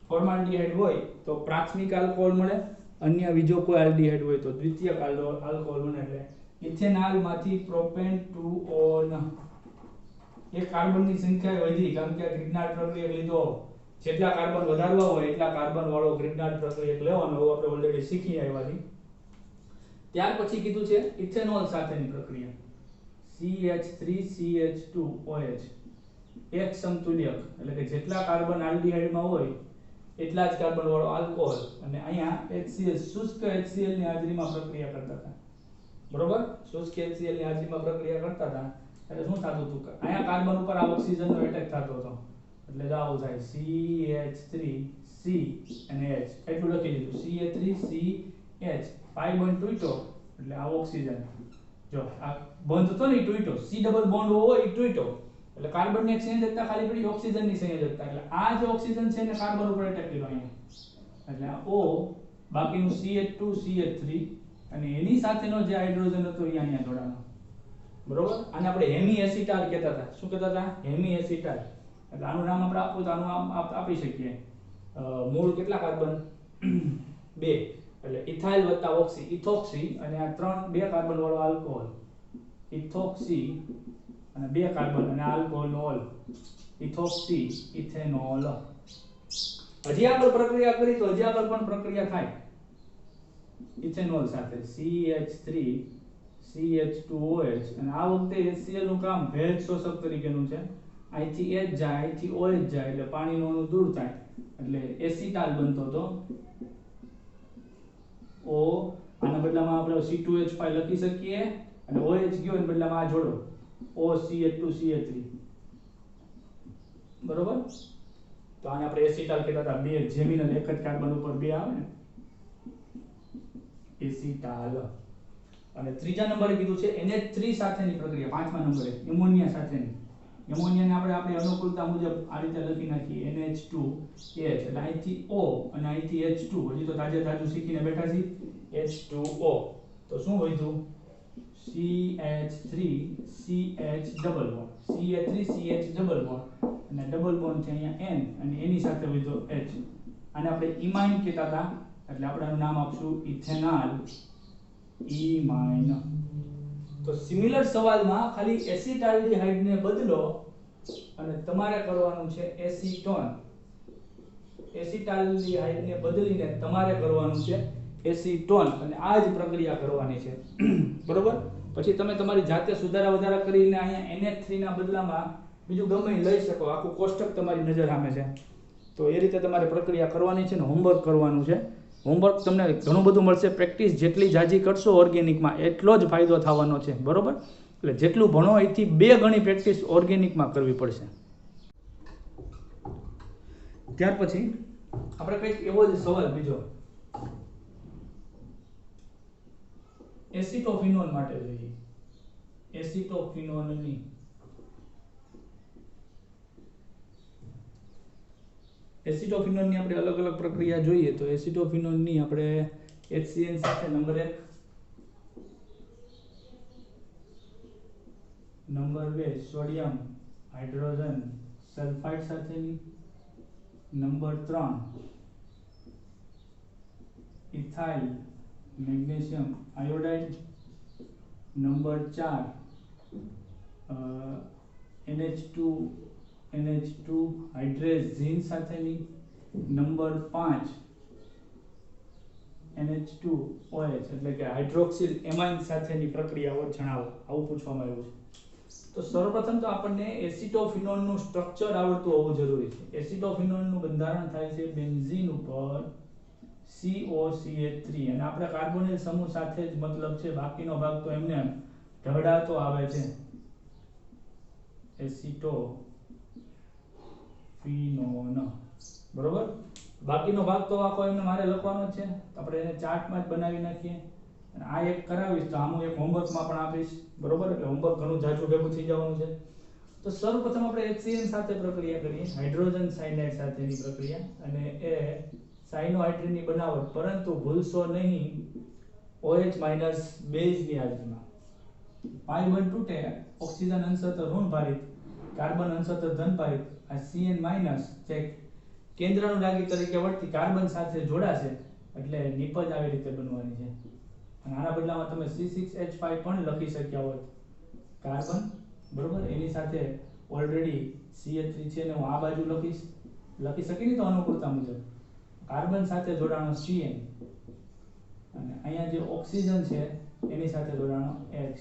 ફોર્માલ્ડિહાઇડ હોય તો પ્રાથમિક આલ્કોહોલ મળે, અન્ય બીજો કોઈ આલ્ડિહાઇડ હોય તો દ્વિતીયક આલ્કોહોલ મળે, એટલે ઇથેનોલ માંથી પ્રોપેન ટુ ઓન. એક કાર્બનની સંખ્યા વધી, કારણ કે ગ્રિગ્નાર્ડ પ્રક્રિયક લીધો, જેટલા કાર્બન વધારવા હોય એટલા કાર્બન વાળો ગ્રિગ્નાર્ડ પ્રક્રિયક લેવાનો, એવું આપણે ઓલરેડી શીખી આવ્યા છીએ. ત્યાર પછી કીધું છે ઇથેનોલ સાથેની પ્રક્રિયા, CH3CH2OH. એક સમતુલ્યક, એટલે કે જેટલા કાર્બન આલ્ડિહાઇડમાં હોય એટલા જ કાર્બન વાળો આલ્કોહોલ, અને અહીંયા HCl શુષ્ક HCl ની હાજરીમાં પ્રક્રિયા કરતા હતા. બરોબર. શુષ્ક HCl ની હાજરીમાં પ્રક્રિયા કરતા હતા, એટલે શું થતું હતું કે અહીંયા કાર્બન ઉપર આ ઓક્સિજનનો એટેક થતો હતો, એટલે જ આવું થાય CH3C અને H. એટલું લખી દીધું CH3CH. પાઈ બોન્ડ તૂટ્યો એટલે આ ઓક્સિજન, જો આ બંધ તો નહીં તૂટ્યો, C ડબલ બોન્ડ હોય એ તૂટ્યો, એટલે કાર્બનની એક સંયોજકતા ખાલી પડી, ઓક્સિજનની સંયોજકતા, એટલે આ જે ઓક્સિજન છે એને કાર્બન ઉપર એટેક કર્યો અહીંયા, એટલે આ O, બાકીનું CH2 CH3, અને એની સાથેનો જે હાઇડ્રોજન હતો એ અહીંયા જોડાણો. બરોબર. આને આપણે હેમી એસિટાલ કહેતા હતા. શું કહેતા હતા? Hemi acetal. એટલે આનું નામ આપણે આપવું તો આનું નામ આપી શકીએ. મૂળ કેટલા કાર્બન? 2, એટલે ઇથાઇલ વત્તા ઓક્સી, ઇથોક્સી, અને આ 2 કાર્બન વાળો આલ્કોહોલ, ઇથોક્સી, અને 2 કાર્બન અને આલ્કોહોલનો ઓલ, ઇથોક્સી ઇથેનોલ. હજી આગળ પ્રક્રિયા કરી તો હજી આગળ પણ પ્રક્રિયા થાય ઇથેનોલ સાથે, CH3 CH2OH, અને આ વખતે HCl નું કામ ભેજ શોષક તરીકેનું છે. અહીંથી H જાય, અહીંથી OH જાય, એટલે પાણીનો અણુ દૂર થાય, એટલે એસિટાલ બનતો હતો. O આના બદલામાં આપણે C2H5 લખી શકીએ અને OH ગયો એના બદલામાં આ જોડો OCH2CH3 બરોબર. તો આને આપણે એસિટાલ કહેતા હતા. બે જેમિનલ એક જ કાર્બન ઉપર બે આવે ને એસિટાલ. અને ત્રીજા નંબરે કીધું છે NH3 સાથેની પ્રક્રિયા. પાંચમા નંબરે એમોનિયા સાથેની. એમોનિયાને આપણે અનુકૂળતા મુજબ આ રીતે લખી નાખીએ NH2H એટલે અહીંથી O અને અહીંથી H2. હજી તો તાજું શીખીને બેઠા છીએ. H2O તો શું વધ્યું CH3 CH double bond CH3 CH double bond અને ડબલ બોન્ડ છે અહીંયા N અને એની સાથે વધ્યો H. આને આપણે ઇમાઇન કહેતા હતા એટલે આપણે આનું નામ આપશું ઇથેનોલ ઇમાઇન. તો સિમિલર સવાલમાં ખાલી એસિટાલ્ડિહાઇડ ને બદલો અને તમારે કરવાનું છે એસીટોન. એસિટાલ્ડિહાઇડ ને બદલીને તમારે કરવાનું છે એસીટોન અને આ જ પ્રક્રિયા કરવાની છે. બરોબર. પછી તમે તમારી જાતે સુધારા વધારા કરીને અહીંયા NH3 ના બદલામાં બીજું ગમે લઈ શકો. આખું કોષ્ટક તમારી નજર સામે છે. તો એ રીતે તમારે પ્રક્રિયા કરવાની છે ને હોમવર્ક કરવાનું છે. હોમવર્ક તમને ઘણું બધું મળશે. પ્રેક્ટિસ જેટલી જાજી કરશો ઓર્ગેનિકમાં એટલો જ ફાયદો થવાનો છે. બરોબર. એટલે જેટલું ભણો એથી 2 ગણી પ્રેક્ટિસ ઓર્ગેનિકમાં કરવી પડશે. ત્યાર પછી આપણે કંઈક એવો જ સવાલ બીજો એસિટોફિનોન માટે જોઈએ. એસિટોફિનોનની આપણે અલગ અલગ પ્રક્રિયા જોઈએ તો એસિટોફિનોનની આપણે HCN સાથે number 1, number 2 sodium hydrogen sulphide સાથેની, number 3 ethyl magnesium iodide, number 4 NH2 hydrazine સાથેની, નંબર 5 NH2OH એટલે કે હાઇડ્રોક્સિલ એમાઇન સાથેની પ્રક્રિયાઓ જણાવો. આવું પૂછવામાં આવ્યું છે. તો સર્વપ્રથમ તો આપણને એસિટોફિનોનનું સ્ટ્રક્ચર આવડતું હોવું જરૂરી છે. એસિટોફિનોનનું બંધારણ થાય છે બેન્ઝીન ઉપર COCH3 અને આપણે કાર્બોનિલ સમૂહ સાથે જ મતલબ છે. બાકીનો ભાગ તો એમને ઢળાતો આવે છે. એસિટોફિનોન બરોબર. બાકીનો ભાગ તો આખો એમને મારે લખવાનો જ છે. આપણે એને ચાર્ટમાં જ બનાવી નાખીએ અને આ એક કરાવીશ તો આનું એક હોમવર્કમાં પણ આપીશ. બરોબર. એટલે હોમવર્ક ઘણું જાજુ ભેગું થઈ જવાનું છે. તો સર્વપ્રથમ આપણે HCN સાથે પ્રક્રિયા કરીએ. હાઇડ્રોજન સાયનાઇડ સાથેની પ્રક્રિયા અને એ સાયનોહાઇડ્રીનની બનાવટ. પરંતુ ભૂલશો નહીં OH- બેઝની હાજરીમાં. પાઈ બંધ તૂટે ઓક્સિજન અંશતઃ ઋણ ભારિત, કાર્બન અંશતઃ ધન ભારિત. આ CN- જે કેન્દ્રાનુરાગી તરીકે વર્તી કાર્બન સાથે જોડાશે એટલે નિપજ આવી રીતે બનવાની છે. અને આના બદલામાં તમે C6H5 પણ લખી શક્યા હોત કાર્બન. બરોબર. એની સાથે ઓલરેડી CH3 છે ને હું આ બાજુ લખી શકી ને તો અનુકૂળતા મુજબ કાર્બન સાથે જોડાણો CN અને અહીંયા જે ઓક્સિજન છે એની સાથે જોડાણો H.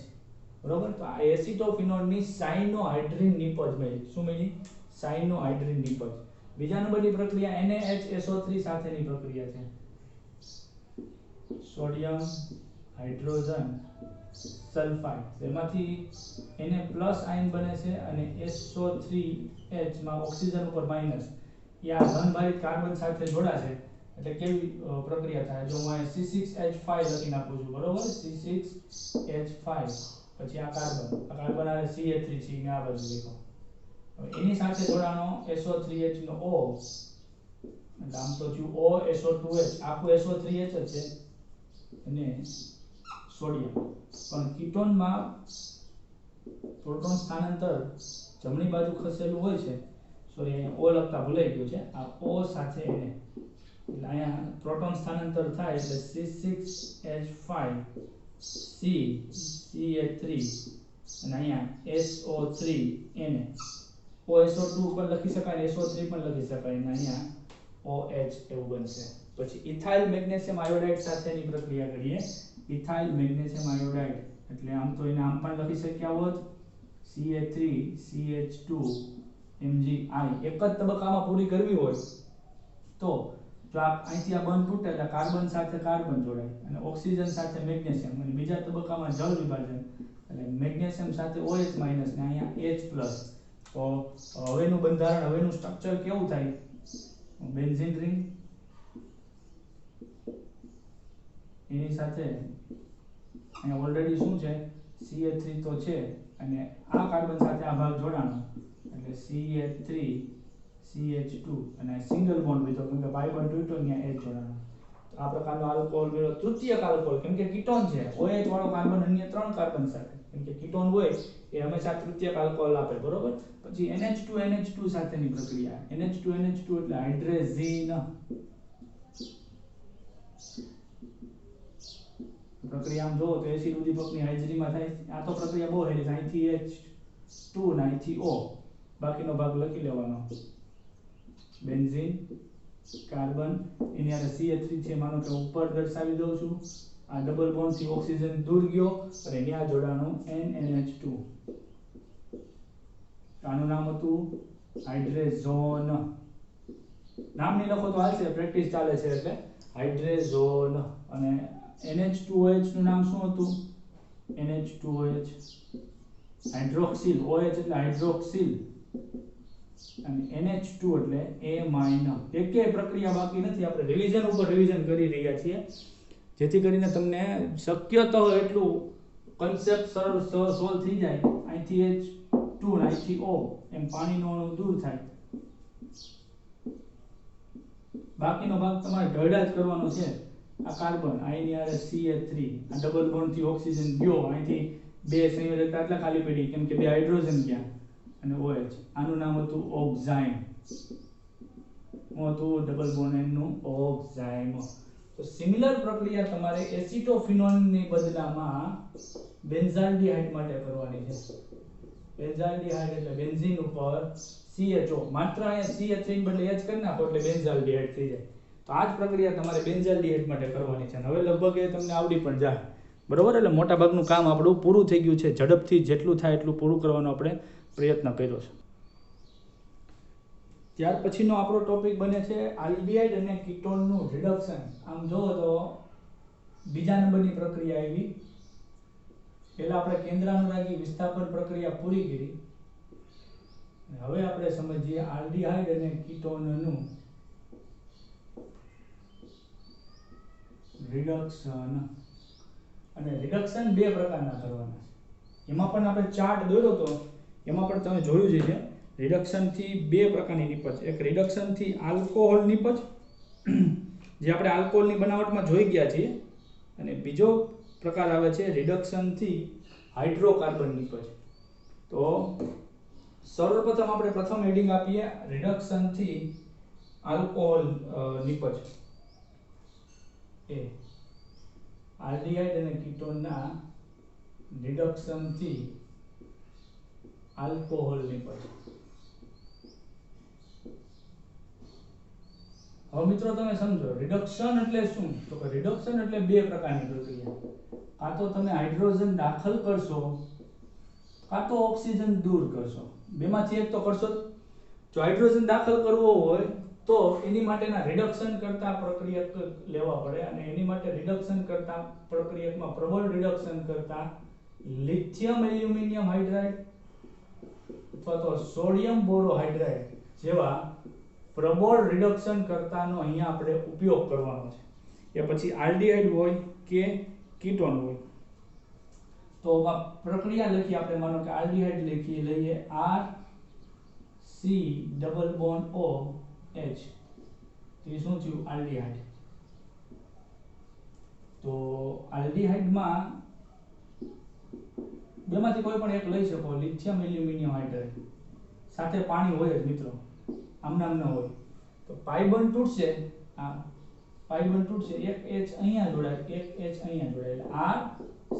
બરોબર. તો આ એસિટોફિનોનની સાયનોહાઇડ્રીન નિપજ મળી. શું મળી? સાયનોહાઇડ્રીન નિપજ. બીજા નંબરની પ્રક્રિયા NaHSO3 સાથેની પ્રક્રિયા છે. સોડિયમ હાઇડ્રોજન સલ્ફાઇડ એમાંથી Na+ આયન બને છે અને SO3H માં ઓક્સિજન ઉપર માઈનસ. યા ધનભારિત કાર્બન સાથે જોડાશે એટલે કેવી પ્રક્રિયા થાય? જો હું C6H5 લખી નાખું છું. બરોબર. C6H5 પછી આ કાર્બન આવે CH3 છે ને આ બાજુ લખો. હવે એની સાથે જોડાણો SO3H નો O એટલે આમ તો થયું OSO2H આખું SO3H જ છે અને સોડિયમ. પણ કીટોનમાં પ્રોટોન સ્થાનાંતર જમણી બાજુ ખસેલું હોય છે. સોરી અહીંયા O લખતા ભૂલાઈ ગયું છે. આ O સાથે એને એટલે અહીંયા પ્રોટોન સ્થાનાંતર થાય એટલે C6H5 CH3 અને અહીંયા SO3 Na OSO2 પણ લખી શકાય ને SO3 પણ લખી શકાય અને અહીંયા OH એવું બનશે. પછી ઇથાઇલ મેગ્નેશિયમ આયોડાઇડ સાથેની પ્રક્રિયા કરીએ. ઇથાઇલ મેગ્નેશિયમ આયોડાઇડ એટલે આમ તો એને આમ પણ લખી શક્યા હોત CH3CH2 Mgi. એક જ તબક્કામાં પૂરી કરવી હોય તો જો અહીંથી આ બંધ તૂટે એટલે કાર્બન સાથે કાર્બન જોડાય અને ઓક્સિજન સાથે મેગ્નેશિયમ, અને બીજા તબક્કામાં જળ વિભાજન એટલે મેગ્નેશિયમ સાથે OH- ને અહીંયા H+. તો હવેનું બંધારણ, હવેનું સ્ટ્રક્ચર કેવું થાય? બેન્ઝીન રિંગ, એની સાથે અહીંયા ઓલરેડી શું છે? CH3 તો છે, અને આ કાર્બન સાથે આ ભાગ જોડાણો એટલે CH3 CH2, અને સિંગલ બોન્ડ લીધો કેમ કે પાઈ બોન્ડ તૂટ્યો ત્યાં H જોડાણો. તો આ પ્રકારનો આલ્કોહોલ મેળવો. તૃતીયક આલ્કોહોલ કેમ કે કીટોન છે, OH વાળો કાર્બન અન્ય 3 કાર્બન સાથે, કેમ કે કીટોન હોય એ હંમેશા તૃતીયક આલ્કોહોલ આપે, બરોબર. પછી NH2 સાથેની પ્રક્રિયા. NH2 એટલે હાઇડ્રેઝીન પ્રક્રિયા. આમ જોવો તો એસિડ ઉદ્દીપકની હાજરીમાં થાય. આ તો પ્રક્રિયા બહુ હેલી છે. અહીંથી H2 ને અહીંથી O, બાકીનો ભાગ લખી લેવાનો. બેન્ઝીન, કાર્બન, એની આરે CH3 છે, માનો કે ઉપર દર્શાવી દઉં છું. આ ડબલ બોન્ડ થી ઓક્સિજન દૂર ગયો અને ત્યાં જોડાણું NH2. આનું નામ હતું હાઇડ્રેઝોન. નામ નહીં લખો તો હાલશે, પ્રેક્ટિસ ચાલે છે એટલે હાઇડ્રેઝોન. અને NH2OH નું નામ શું હતું? NH2OH, hydroxyl. OH એટલે હાઇડ્રોક્સિલ અને NH2 એટલે A-. એકેય પ્રક્રિયા બાકી નથી. આપણે રિવિઝન ઉપર રિવિઝન કરી રહ્યા છીએ, જેથી કરીને તમને શક્ય તો એટલું કન્સેપ્ટ સરળ સોલ્વ થઈ જાય. અહીંથી H2 ને અહીંથી O, એમ પાણીનો અણુ દૂર થાય. બાકીનો ભાગ તમારે ઢળડા જ કરવાનો છે. આ કાર્બન, આની આરે CH3, આ ડબલ બોન્ડ થી ઓક્સિજન ગયો, અહીંથી બે સંયોજકતા એટલે ખાલી પડી કેમ કે બે હાઇડ્રોજન ગયા, અને OH. આનું નામ હતું ઓક્ઝાઇમ. હું હતું ડબલ બોન્ડ એનું ઓક્ઝાઇમ. તો સિમિલર પ્રક્રિયા તમારે એસિટોફિનોન ની બદલામાં બેન્ઝાલ્ડિહાઇડ માટે કરવાની છે. બેન્ઝાલ્ડિહાઇડ એટલે બેન્ઝીન ઉપર CHO, માત્ર અહીંયા CH3 ની બદલે H કરી નાખો એટલે બેન્ઝાલ્ડિહાઇડ થઈ જાય. તો આ જ પ્રક્રિયા તમારે બેન્ઝાલ્ડિહાઇડ માટે કરવાની છે. હવે લગભગ એ તમને આવડી પણ જાય, બરોબર. એટલે મોટા ભાગનું કામ આપણું પૂરું થઈ ગયું છે. ઝડપથી જેટલું થાય એટલું પૂરું કરવાનો આપણે પ્રયત્ન કર્યો છે. ત્યાર પછીનો આપણો ટોપિક બને છે આલ્ડીહાઇડ અને કીટોનનું રિડક્શન. આમ જોવો તો બીજા નંબરની પ્રક્રિયા આવી. પહેલા આપણે કેન્દ્રાનુરાગી વિસ્થાપન પ્રક્રિયા પૂરી કરી. હવે આપણે સમજીએ આલ્ડીહાઇડ અને કીટોનનું રિડક્શન. અને રિડક્શન બે પ્રકારના કરવાના છે. એમાં પણ આપણે ચાર્ટ દોર્યો તો એમાં પણ તમે જોયું જ છે. રિડક્શન થી બે પ્રકારની નિપજ. એક રિડક્શન થી આલ્કોહોલ નિપજ, જે આપણે આલ્કોહોલની બનાવટમાં જોઈ ગયા છીએ, અને બીજો પ્રકાર આવે છે રિડક્શન થી હાઇડ્રોકાર્બન નિપજ. તો સર્વપ્રથમ આપણે પ્રથમ હેડિંગ આપીએ રિડક્શન થી આલ્કોહોલ નિપજ. એ આલ્ડીહાઇડ અને કીટોનના રિડક્શન થી આલ્કોહોલ નિપજ. હવે મિત્રો તમે સમજો રિડક્શન એટલે શું? તો કે રિડક્શન એટલે બે પ્રકારની પ્રક્રિયા. કાં તો તમે હાઇડ્રોજન દાખલ કરશો, કાં તો ઓક્સિજન દૂર કરશો. બેમાંથી એક તો કરશો. જો હાઇડ્રોજન દાખલ કરવો હોય તો એની માટેના રિડક્શન કરતા પ્રક્રિયક લેવા પડે, અને એની માટે રિડક્શન કરતા પ્રક્રિયકમાં પ્રબળ રિડક્શન કરતા લિથિયમ એલ્યુમિનિયમ હાઇડ્રાઇડ અથવા તો સોડિયમ બોરોહાઇડ્રાઇડ જેવા પ્રબળ રિડક્શન કરતાનો અહીંયા આપણે ઉપયોગ કરવાનો છે. એ પછી આલ્ડીહાઇડ હોય કે કીટોન હોય. તો પ્રક્રિયા લખી આપણે, માનો કે આલ્ડીહાઇડ લખી લઈએ R C double bond O H. તો શું થયું? આલ્ડીહાઇડ. તો આલ્ડીહાઇડમાં બેમાંથી કોઈ પણ એક લઈ શકો. લિથિયમ એલ્યુમિનિયમ હાઇડ્રાઇડ સાથે પાણી હોય જ મિત્રો, આમ નામ ન હોય. તો પાઈ બોન્ડ તૂટશે, આ પાઈ બોન્ડ તૂટશે, એક H અહીંયા જોડાય, એક H અહીંયા જોડાય, એટલે R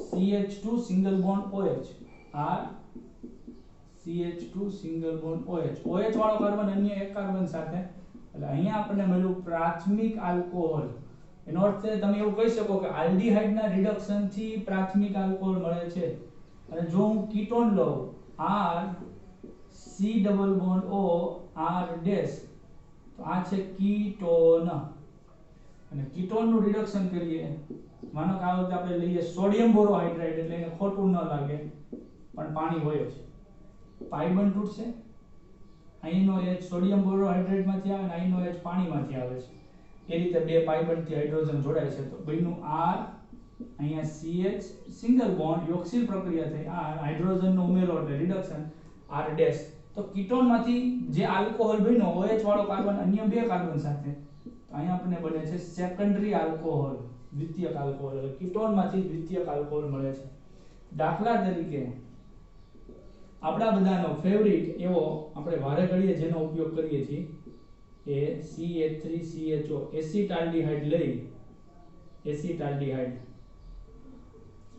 CH2 single bond OH. R CH2 single bond OH. OH વાળો કાર્બન અન્ય એક કાર્બન સાથે, એટલે અહીંયા આપણને મળ્યું પ્રાથમિક આલ્કોહોલ. એનો અર્થ છે તમે એવું કહી શકો કે આલ્ડીહાઇડના રિડક્શન થી પ્રાથમિક આલ્કોહોલ મળે છે. અને જો હું કીટોન લઉં R C double bond O R dash, તો આ છે કીટોન. અને કીટોનનું રિડક્શન કરીએ, માનો કે આ વખતે આપણે લઈએ સોડિયમ બોરોહાઇડ્રાઇડ, એટલે એને ખોટું ન લાગે પણ પાણી હોય છે, પાઈ બંધ તૂટશે, અહીંનો H સોડિયમ બોરોહાઇડ્રાઇડ માંથી આવે અને અહીંનો H પાણીમાંથી આવે છે, એ રીતે બે પાઈ બંધ થી હાઇડ્રોજન જોડાય છે, તો બન્યું R, અહીંયા CH સિંગલ બોન્ડ યોક્સિલ પ્રક્રિયા થઈ, R હાઇડ્રોજન નો ઉમેરો એટલે રિડક્શન R ડેશ. તો કીટોન માંથી જે આલ્કોહોલ બન્યો OH વાળો કાર્બન અન્ય બે કાર્બન સાથે, તો અહીંયા આપણને બને છે સેકન્ડરી આલ્કોહોલ, દ્વિતીયક આલ્કોહોલ, એટલે કીટોન માંથી દ્વિતીયક આલ્કોહોલ મળે છે. દાખલા તરીકે આપણા બધાનો ફેવરિટ એવો આપણે વારે ઘડીએ જેનો ઉપયોગ કરીએ છીએ એ CH3CHO એસિટાલ્ડિહાઇડ લઈ, એસિટાલ્ડિહાઇડ,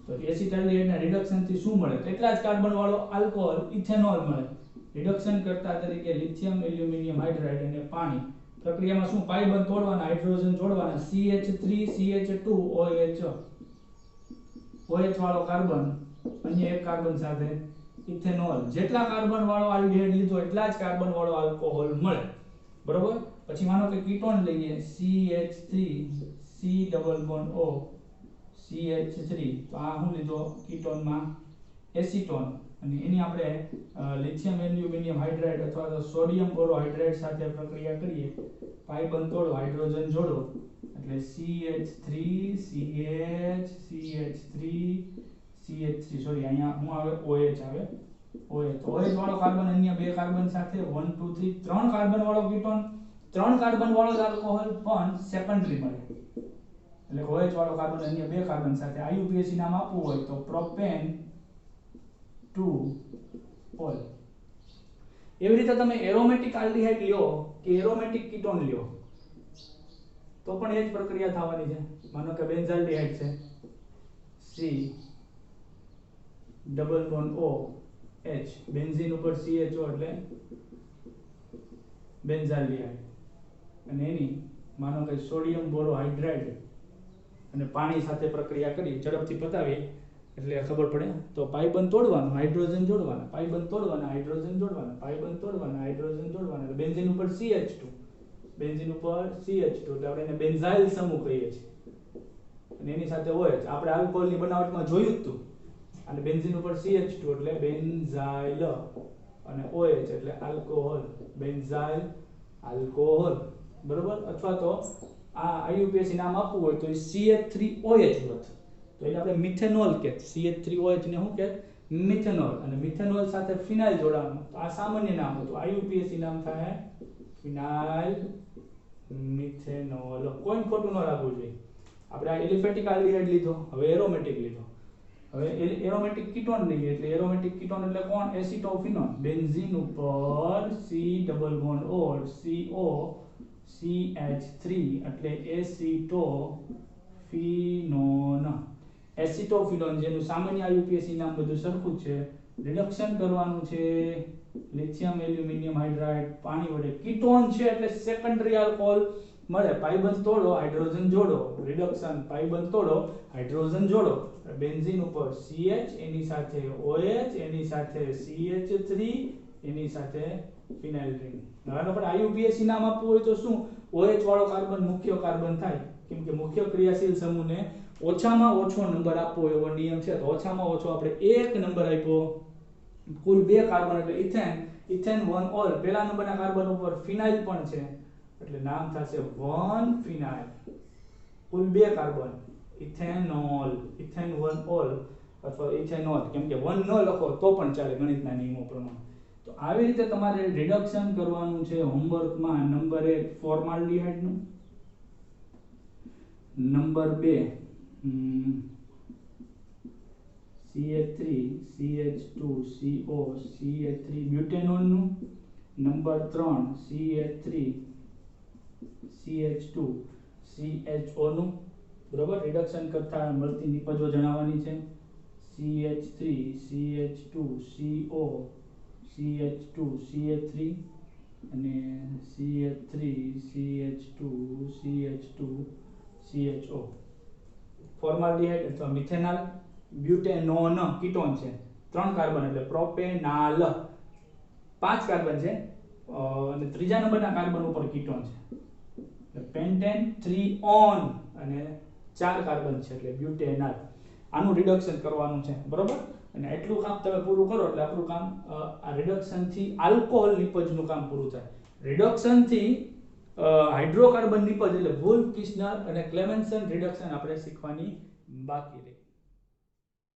તો એસિટાલ્ડિહાઇડ ના રિડક્શન થી શું મળે? એટલા જ કાર્બન વાળો આલ્કોહોલ ઇથેનોલ મળે. રિડક્શન કરતા તરીકે લિથિયમ એલ્યુમિનિયમ હાઇડ્રાઇડ અને પાણી, પ્રક્રિયામાં શું પાઈ બંધ તોડવાના, હાઇડ્રોજન જોડવાના, CH3CH2 OH વાળો કાર્બન અન્ય એક કાર્બન સાથે ઇથેનોલ. જેટલા કાર્બન વાળો આલ્ડિહાઇડ લીધો એટલા જ કાર્બન વાળો આલ્કોહોલ મળે, બરોબર. પછી માનો કે કીટોન લઈએ CH3 C double bond O CH3, તો આ શું લીધો કીટોનમાં એસિટોન, અને એની આપણે લિથિયમ એલ્યુમિનિયમ હાઇડ્રાઇડ અથવા તો સોડિયમ બોરોહાઇડ્રાઇડ સાથે પ્રક્રિયા કરીએ, પાઈ બંધ તોડો, હાઇડ્રોજન જોડો, એટલે CH3 CH3 સોરી અહીંયા શું આવે OH આવે, OH. તો OH વાળો કાર્બન અન્ય બે કાર્બન સાથે 1 2 3 ત્રણ કાર્બન વાળો કીટોન, ત્રણ કાર્બન વાળો જ આલ્કોહોલ પણ સેકન્ડરી મળે, એટલે OH વાળો કાર્બન અન્ય બે કાર્બન સાથે IUPAC નામ આપવું હોય તો પ્રોપેન 2 ઓલ. એવી રીતે તમે એરોમેટિક આલ્ડિહાઇડ લ્યો કે એરોમેટિક કીટોન લ્યો તો પણ એ જ પ્રક્રિયા થવાની છે. માનો કે બેન્ઝાલ્ડિહાઇડ છે, C double bond O H, benzene ઉપર CHO એટલે બેન્ઝાલ્ડિહાઇડ, અને એની માનો કે સોડિયમ બોરોહાઇડ્રાઇડ અને પાણી સાથે પ્રક્રિયા કરી, ઝડપથી પતાવીએ એટલે ખબર પડે. તો પાઈ બંધ તોડવાનું, હાઇડ્રોજન જોડવાના, પાઈ બંધ તોડવાના, હાઇડ્રોજન જોડવાના, પાઈ બંધ તોડવાના, હાઇડ્રોજન જોડવાના, એટલે બેન્ઝીન ઉપર CH2, બેન્ઝીન ઉપર CH2, એટલે આપણે એને બેન્ઝાઇલ સમૂહ કહીએ છીએ, અને એની સાથે OH. આપણે આલ્કોહોલની બનાવટમાં જોયું જ હતું, અને બેન્ઝીન ઉપર CH2 એટલે બેન્ઝાઇલ, અને OH એટલે આલ્કોહોલ, બેન્ઝાઇલ આલ્કોહોલ, બરોબર. અથવા તો આ IUPAC નામ આપવું હોય તો CH3OH હોત તો એને આપણે મિથેનોલ કે, CH3OH ને શું કે મિથેનોલ, અને મિથેનોલ સાથે ફિનાઇલ જોડાવાનું, તો આ સામાન્ય નામ હતું, IUPAC નામ થાય ફિનાઇલ મિથેનોલ. કોઈ ખોટું ન રાખવું જોઈએ. આપણે આ એલિફેટિક આલ્ડિહાઇડ લીધો, હવે એરોમેટિક લીધો, હવે એરોમેટિક કીટોન લઈએ, એટલે એરોમેટિક કીટોન એટલે કોણ? એસિટોફિનોન, બેન્ઝીન ઉપર C double bond O CO CH3 એટલે એસિટોફિનોન, એસિટોફિનોન, જેનું સામાન્ય IUPAC નામ બધું સરખું છે. રિડક્શન કરવાનું છે લિથિયમ એલ્યુમિનિયમ હાઇડ્રાઇડ પાણી વડે, કીટોન છે એટલે સેકન્ડરી આલ્કોહોલ મળે, પાઈ બંધ તોડો, હાઇડ્રોજન જોડો, રિડક્શન, પાઈ બંધ તોડો, હાઇડ્રોજન જોડો, બેન્ઝીન ઉપર CH, એની સાથે OH, એની સાથે CH3, એની સાથે ફિનાઇલ રિંગ. હવે આપણે IUPAC નામ આપવું હોય તો શું? OH વાળો કાર્બન મુખ્ય કાર્બન થાય, કેમ કે મુખ્ય ક્રિયાશીલ સમૂહને ઓછામાં ઓછો નંબર આપવો એવો નિયમ છે, તો ઓછામાં ઓછો આપણે એક નંબર આપ્યો, કુલ બે કાર્બન એટલે ઇથેન 1 ઓલ, પહેલા નંબરના કાર્બન ઉપર ફિનાઇલ પણ છે એટલે નામ થશે 1 ફિનાઇલ, કુલ બે કાર્બન ઇથેનોલ, ઇથેન 1 ઓલ અથવા ઇથેનોલ, કેમ કે 1 ન લખો તો પણ ચાલે ગણિતના નિયમો પ્રમાણે. તો આવી રીતે તમારે રિડક્શન કરવાનું છે હોમવર્કમાં. નંબર 1 ફોર્માલ્ડિહાઇડ નું, number 2 CH3 CH2 CO CH3 butanol નું, નંબર 3 CH3 CH2 CHO નું, બરોબર. રિડક્શન કરતા મળતી નિપજો જણાવવાની છે. CH3 CH2 CO CH2 CH3 અને CH3 CH2 CH2 CHO. Formaldehyde અથવા મિથેનોલ, બ્યુટેનોન કીટોન છે, 3 કાર્બન એટલે પ્રોપેનાલ, 5 કાર્બન છે અને ત્રીજા નંબરના કાર્બન ઉપર કીટોન છે. પેન્ટેન 3 ઓન અને 4 કાર્બન છે એટલે બ્યુટેનલ. આનું રિડક્શન કરવાનું છે, બરોબર. અને એટલું કામ તમે પૂરું કરો એટલે આપણું કામ આ રિડક્શન થી આલ્કોહોલ નિપજનું કામ પૂરું થાય. રિડક્શન થી હાઇડ્રોકાર્બન નિપજ એટલે વુલ્ફ કિસ્નર અને ક્લેમેન્સન રિડક્શન આપણે શીખવાની બાકી રહી.